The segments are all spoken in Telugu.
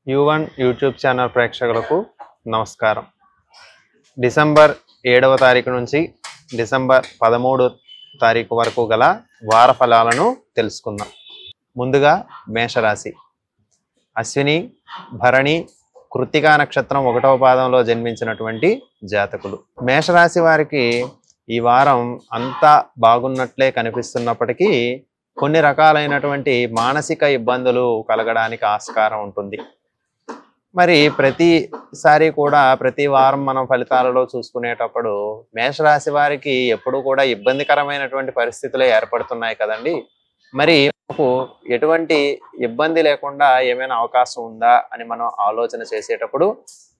యు1 యూట్యూబ్ ఛానల్ ప్రేక్షకులకు నమస్కారం. డిసెంబర్ 7వ తారీఖు నుంచి డిసెంబర్ 13వ తారీఖు వరకు గల వార ఫలాలను తెలుసుకుందాం. ముందుగా మేషరాశి. అశ్విని, భరణి, కృత్తికా నక్షత్రం 1వ పాదంలో జన్మించినటువంటి జాతకులు. మేషరాశి వారికి ఈ వారం అంతా బాగున్నట్లే కనిపిస్తున్నప్పటికీ కొన్ని రకాలైనటువంటి మానసిక ఇబ్బందులు కలగడానికి ఆస్కారం ఉంటుంది. మరి ప్రతిసారి కూడా ప్రతి వారం మనం ఫలితాలలో చూసుకునేటప్పుడు మేషరాశి వారికి ఎప్పుడు కూడా ఇబ్బందికరమైనటువంటి పరిస్థితులే ఏర్పడుతున్నాయి కదండి. మరి మనకు ఎటువంటి ఇబ్బంది లేకుండా ఏమైనా అవకాశం ఉందా అని మనం ఆలోచన చేసేటప్పుడు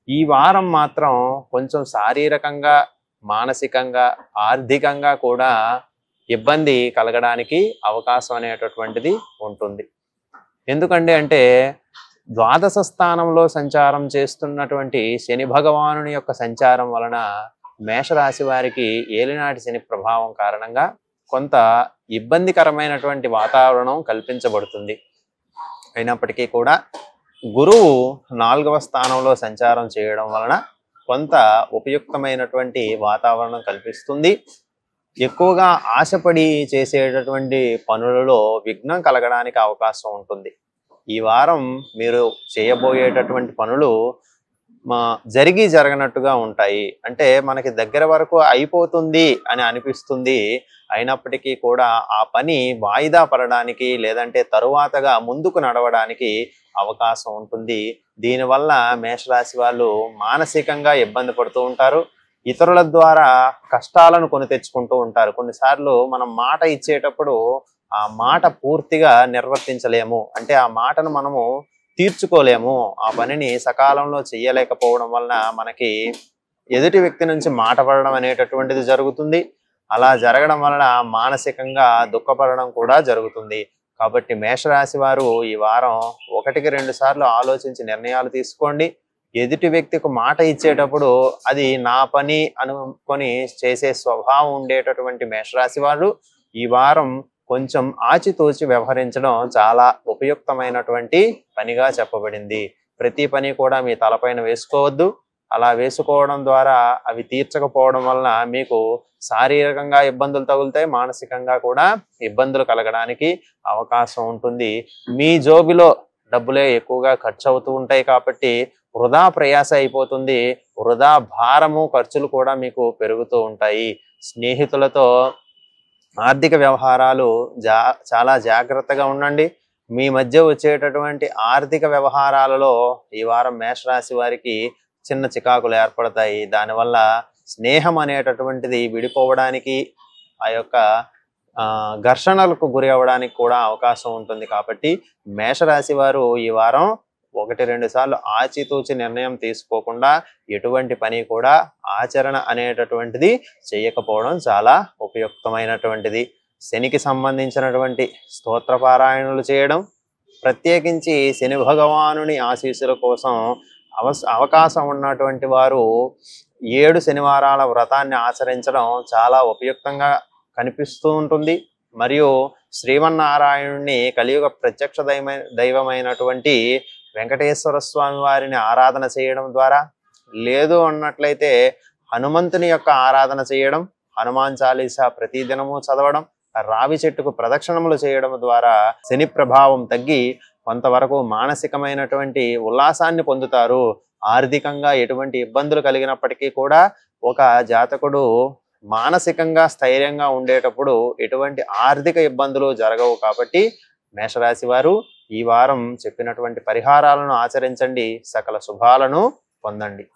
ఈ వారం మాత్రం కొంచెం శారీరకంగా, మానసికంగా, ఆర్థికంగా కూడా ఇబ్బంది కలగడానికి అవకాశం అనేటటువంటిది ఉంటుంది. ఎందుకంటే ద్వాదశ స్థానంలో సంచారం చేస్తున్నటువంటి శని భగవానుని యొక్క సంచారం వలన మేషరాశి వారికి ఏలినాటి శని ప్రభావం కారణంగా కొంత ఇబ్బందికరమైనటువంటి వాతావరణం కల్పించబడుతుంది. అయినప్పటికీ కూడా గురువు 4వ స్థానంలో సంచారం చేయడం వలన కొంత ఉపయుక్తమైనటువంటి వాతావరణం కల్పిస్తుంది. ఎక్కువగా ఆశపడి చేసేటటువంటి పనులలో విఘ్నం కలగడానికి అవకాశం ఉంటుంది. ఈ వారం మీరు చేయబోయేటటువంటి పనులు జరగనట్టుగా ఉంటాయి. అంటే మనకి దగ్గర వరకు అయిపోతుంది అని అనిపిస్తుంది. అయినప్పటికీ కూడా ఆ పని వాయిదా పడడానికి లేదంటే తరువాతగా ముందుకు నడవడానికి అవకాశం ఉంటుంది. దీనివల్ల మేషరాశి వాళ్ళు మానసికంగా ఇబ్బంది పడుతూ ఉంటారు. ఇతరుల ద్వారా కష్టాలను కొని తెచ్చుకుంటూ ఉంటారు. కొన్నిసార్లు మనం మాట ఇచ్చేటప్పుడు ఆ మాట పూర్తిగా నిర్వర్తించలేము, అంటే ఆ మాటను మనము తీర్చుకోలేము. ఆ పనిని సకాలంలో చెయ్యలేకపోవడం వలన మనకి ఎదుటి వ్యక్తి నుంచి మాట పడడం అనేటటువంటిది జరుగుతుంది. అలా జరగడం వలన మానసికంగా దుఃఖపడడం కూడా జరుగుతుంది. కాబట్టి మేషరాశి వారు ఈ వారం 1-2 సార్లు ఆలోచించి నిర్ణయాలు తీసుకోండి. ఎదుటి వ్యక్తికి మాట ఇచ్చేటప్పుడు అది నా పని అనుకొని చేసే స్వభావం ఉండేటటువంటి మేషరాశి వారు ఈ వారం కొంచెం ఆచితూచి వ్యవహరించడం చాలా ఉపయుక్తమైనటువంటి పనిగా చెప్పబడింది. ప్రతి పని కూడా మీ తలపైన వేసుకోవద్దు. అలా వేసుకోవడం ద్వారా అవి తీర్చకపోవడం వలన మీకు శారీరకంగా ఇబ్బందులు తగులుతాయి, మానసికంగా కూడా ఇబ్బందులు కలగడానికి అవకాశం ఉంటుంది. మీ జోబిలో డబ్బులే ఎక్కువగా ఖర్చు అవుతూ ఉంటాయి కాబట్టి వృధా ప్రయాస అయిపోతుంది. వృధా భారము, ఖర్చులు కూడా మీకు పెరుగుతూ ఉంటాయి. స్నేహితులతో ఆర్థిక వ్యవహారాలు చాలా జాగ్రత్తగా ఉండండి. మీ మధ్య వచ్చేటటువంటి ఆర్థిక వ్యవహారాలలో ఈ వారం మేషరాశి వారికి చిన్న చికాకులు ఏర్పడతాయి. దానివల్ల స్నేహం అనేటటువంటిది విడిపోవడానికి, ఆ యొక్క ఘర్షణలకు గురి అవ్వడానికి కూడా అవకాశం ఉంటుంది. కాబట్టి మేషరాశి వారు ఈ వారం 1-2 సార్లు ఆచితూచి నిర్ణయం తీసుకోకుండా ఎటువంటి పని కూడా ఆచరణ అనేటటువంటిది చేయకపోవడం చాలా ఉపయుక్తమైనటువంటిది. శనికి సంబంధించినటువంటి స్తోత్రపారాయణలు చేయడం, ప్రత్యేకించి శని భగవానుని ఆశీస్సుల కోసం అవకాశం ఉన్నటువంటి వారు 7 శనివారాల వ్రతాన్ని ఆచరించడం చాలా ఉపయుక్తంగా కనిపిస్తూ ఉంటుంది. మరియు శ్రీమన్నారాయణుని కలియుగ ప్రత్యక్ష దైవమైనటువంటి వెంకటేశ్వర స్వామి వారిని ఆరాధన చేయడం ద్వారా, లేదు అన్నట్లయితే హనుమంతుని యొక్క ఆరాధన చేయడం, హనుమాన్ చాలీసా ప్రతిదినము చదవడం, రావి చెట్టుకు ప్రదక్షిణములు చేయడం ద్వారా శని ప్రభావం తగ్గి కొంతవరకు మానసికమైనటువంటి ఉల్లాసాన్ని పొందుతారు. ఆర్థికంగా ఎటువంటి ఇబ్బందులు కలిగినప్పటికీ కూడా ఒక జాతకుడు మానసికంగా స్థైర్యంగా ఉండేటప్పుడు ఎటువంటి ఆర్థిక ఇబ్బందులు జరగవు. కాబట్టి మేషరాశి వారు ఈ వారం చెప్పినటువంటి పరిహారాలను ఆచరించండి, సకల శుభాలను పొందండి.